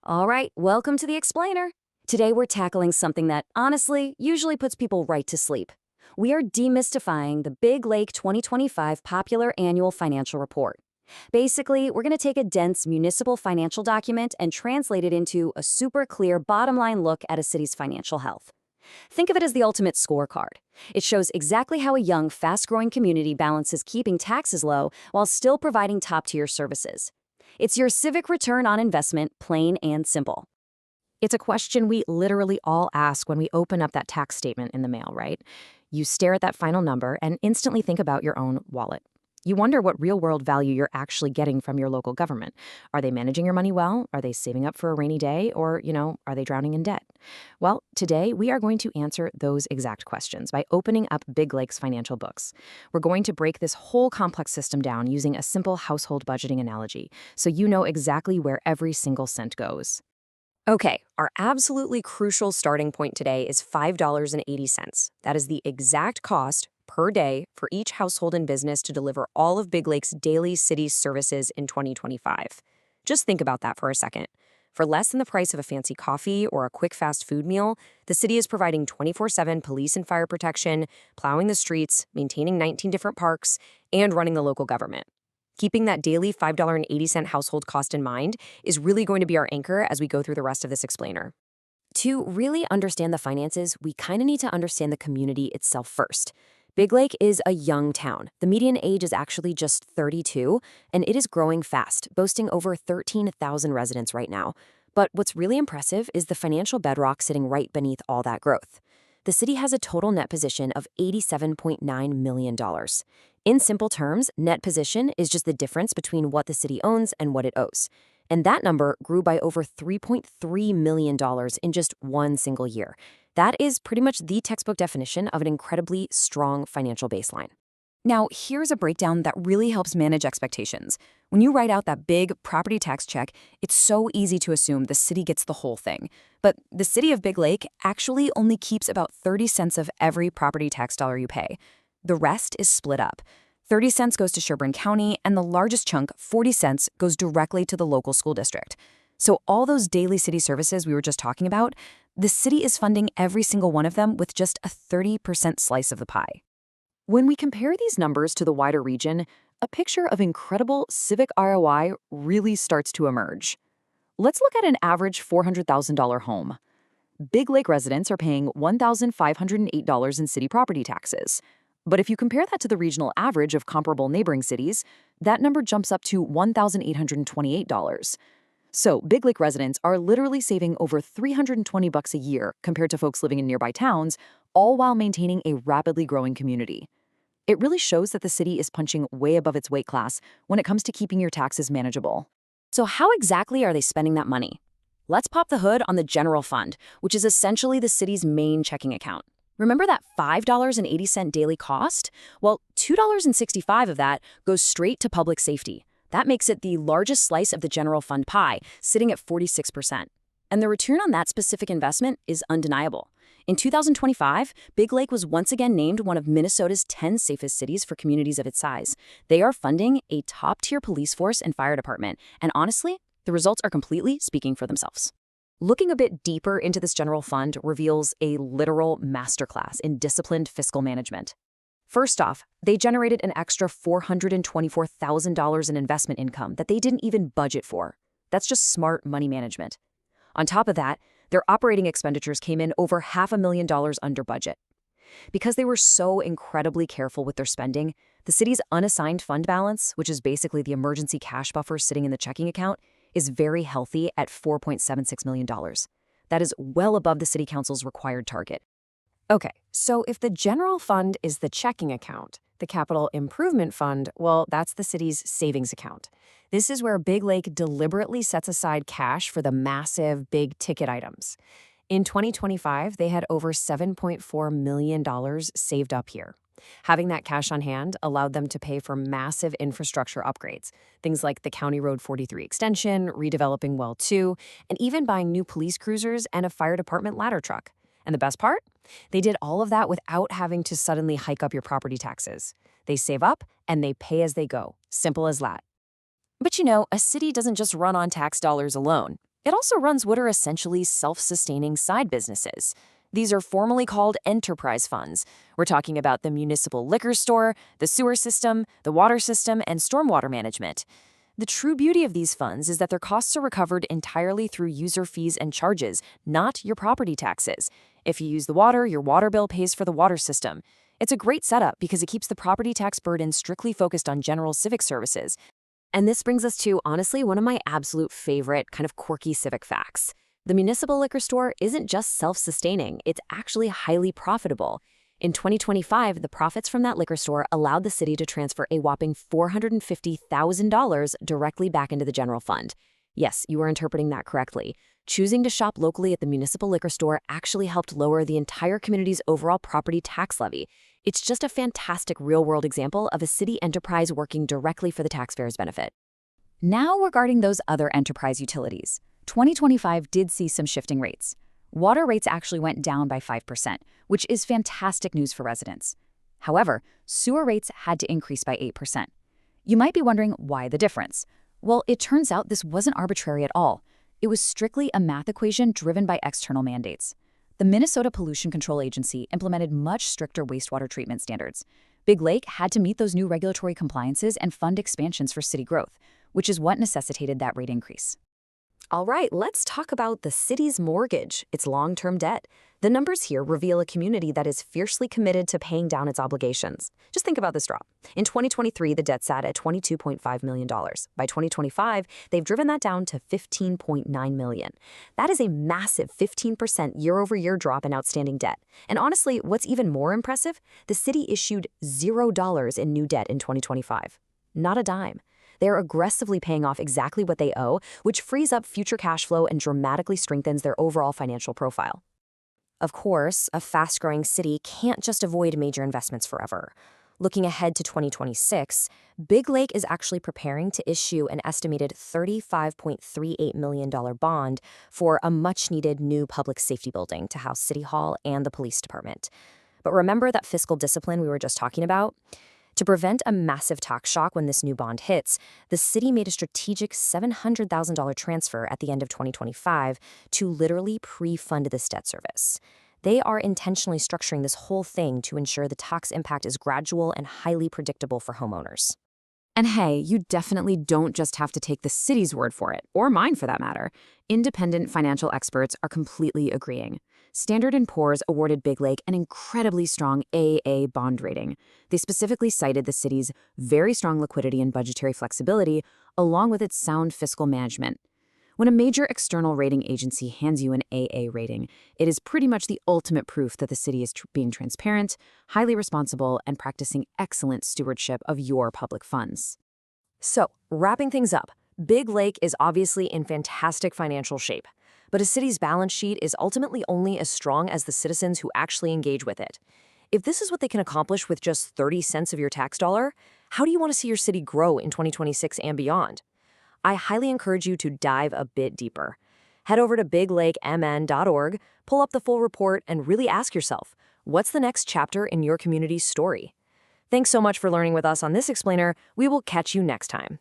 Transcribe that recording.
All right, welcome to the Explainer. Today we're tackling something that, honestly, usually puts people right to sleep. We are demystifying the Big Lake 2025 Popular Annual Financial Report. Basically, we're going to take a dense municipal financial document and translate it into a super clear bottom-line look at a city's financial health. Think of it as the ultimate scorecard. It shows exactly how a young, fast-growing community balances keeping taxes low while still providing top-tier services. It's your civic return on investment, plain and simple. It's a question we literally all ask when we open up that tax statement in the mail, right? You stare at that final number and instantly think about your own wallet. You wonder what real-world value you're actually getting from your local government. Are they managing your money well? Are they saving up for a rainy day? Or, are they drowning in debt? Well, today we are going to answer those exact questions by opening up Big Lake's financial books. We're going to break this whole complex system down using a simple household budgeting analogy, so you know exactly where every single cent goes. Okay, our absolutely crucial starting point today is $5.80. That is the exact cost per day for each household and business to deliver all of Big Lake's daily city services in 2025. Just think about that for a second. For less than the price of a fancy coffee or a quick fast food meal, the city is providing 24/7 police and fire protection, plowing the streets, maintaining 19 different parks, and running the local government. Keeping that daily $5.80 household cost in mind is really going to be our anchor as we go through the rest of this explainer. To really understand the finances, we kind of need to understand the community itself first. Big Lake is a young town. The median age is actually just 32, and it is growing fast, boasting over 13,000 residents right now. But what's really impressive is the financial bedrock sitting right beneath all that growth. The city has a total net position of $87.9 million. In simple terms, net position is just the difference between what the city owns and what it owes. And that number grew by over $3.3 million in just one single year. That is pretty much the textbook definition of an incredibly strong financial baseline. Now, here's a breakdown that really helps manage expectations. When you write out that big property tax check, it's so easy to assume the city gets the whole thing. But the city of Big Lake actually only keeps about 30 cents of every property tax dollar you pay. The rest is split up. 30 cents goes to Sherburne County, and the largest chunk, 40 cents, goes directly to the local school district. So all those daily city services we were just talking about, the city is funding every single one of them with just a 30% slice of the pie. When we compare these numbers to the wider region, a picture of incredible civic ROI really starts to emerge. Let's look at an average $400,000 home. Big Lake residents are paying $1,508 in city property taxes. But if you compare that to the regional average of comparable neighboring cities, that number jumps up to $1,828. So Big Lake residents are literally saving over $320 a year compared to folks living in nearby towns, all while maintaining a rapidly growing community. It really shows that the city is punching way above its weight class when it comes to keeping your taxes manageable. So how exactly are they spending that money? Let's pop the hood on the general fund, which is essentially the city's main checking account. Remember that $5.80 daily cost? Well, $2.65 of that goes straight to public safety. That makes it the largest slice of the general fund pie, sitting at 46%. And the return on that specific investment is undeniable. In 2025, Big Lake was once again named one of Minnesota's 10 safest cities for communities of its size. They are funding a top-tier police force and fire department, and honestly, the results are completely speaking for themselves. Looking a bit deeper into this general fund reveals a literal masterclass in disciplined fiscal management. First off, they generated an extra $424,000 in investment income that they didn't even budget for. That's just smart money management. On top of that, their operating expenditures came in over $500,000 under budget. Because they were so incredibly careful with their spending, the city's unassigned fund balance, which is basically the emergency cash buffer sitting in the checking account, is very healthy at $4.76 million. That is well above the city council's required target. Okay, so if the general fund is the checking account, the capital improvement fund, well, that's the city's savings account. This is where Big Lake deliberately sets aside cash for the massive, big-ticket items. In 2025, they had over $7.4 million saved up here. Having that cash on hand allowed them to pay for massive infrastructure upgrades, things like the County Road 43 extension, redeveloping Well 2, and even buying new police cruisers and a fire department ladder truck. And the best part? They did all of that without having to suddenly hike up your property taxes. They save up and they pay as they go. Simple as that. But a city doesn't just run on tax dollars alone. It also runs what are essentially self-sustaining side businesses. These are formally called enterprise funds. We're talking about the municipal liquor store, the sewer system, the water system, and stormwater management. The true beauty of these funds is that their costs are recovered entirely through user fees and charges, not your property taxes. If you use the water, your water bill pays for the water system. It's a great setup because it keeps the property tax burden strictly focused on general civic services. And this brings us to, honestly, one of my absolute favorite kind of quirky civic facts. The municipal liquor store isn't just self-sustaining, it's actually highly profitable. In 2025, the profits from that liquor store allowed the city to transfer a whopping $450,000 directly back into the general fund. Yes, you are interpreting that correctly. Choosing to shop locally at the municipal liquor store actually helped lower the entire community's overall property tax levy. It's just a fantastic real-world example of a city enterprise working directly for the taxpayers' benefit. Now regarding those other enterprise utilities. 2025 did see some shifting rates. Water rates actually went down by 5%, which is fantastic news for residents. However, sewer rates had to increase by 8%. You might be wondering why the difference. Well, it turns out this wasn't arbitrary at all. It was strictly a math equation driven by external mandates. The Minnesota Pollution Control Agency implemented much stricter wastewater treatment standards. Big Lake had to meet those new regulatory compliances and fund expansions for city growth, which is what necessitated that rate increase. All right, let's talk about the city's mortgage, its long-term debt. The numbers here reveal a community that is fiercely committed to paying down its obligations. Just think about this drop. In 2023, the debt sat at $22.5 million. By 2025, they've driven that down to $15.9 million. That is a massive 15% year-over-year drop in outstanding debt. And honestly, what's even more impressive? The city issued $0 in new debt in 2025. Not a dime. They're aggressively paying off exactly what they owe, which frees up future cash flow and dramatically strengthens their overall financial profile. Of course, a fast-growing city can't just avoid major investments forever. Looking ahead to 2026, Big Lake is actually preparing to issue an estimated $35.38 million bond for a much-needed new public safety building to house City Hall and the police department. But remember that fiscal discipline we were just talking about? To prevent a massive tax shock when this new bond hits, the city made a strategic $700,000 transfer at the end of 2025 to literally pre-fund this debt service. They are intentionally structuring this whole thing to ensure the tax impact is gradual and highly predictable for homeowners. And hey, you definitely don't just have to take the city's word for it, or mine for that matter. Independent financial experts are completely agreeing. Standard & Poor's awarded Big Lake an incredibly strong AA bond rating. They specifically cited the city's very strong liquidity and budgetary flexibility, along with its sound fiscal management. When a major external rating agency hands you an AA rating, it is pretty much the ultimate proof that the city is being transparent, highly responsible, and practicing excellent stewardship of your public funds. So, wrapping things up, Big Lake is obviously in fantastic financial shape. But a city's balance sheet is ultimately only as strong as the citizens who actually engage with it. If this is what they can accomplish with just 30 cents of your tax dollar, how do you want to see your city grow in 2026 and beyond? I highly encourage you to dive a bit deeper. Head over to biglakemn.org, pull up the full report, and really ask yourself, what's the next chapter in your community's story? Thanks so much for learning with us on this explainer. We will catch you next time.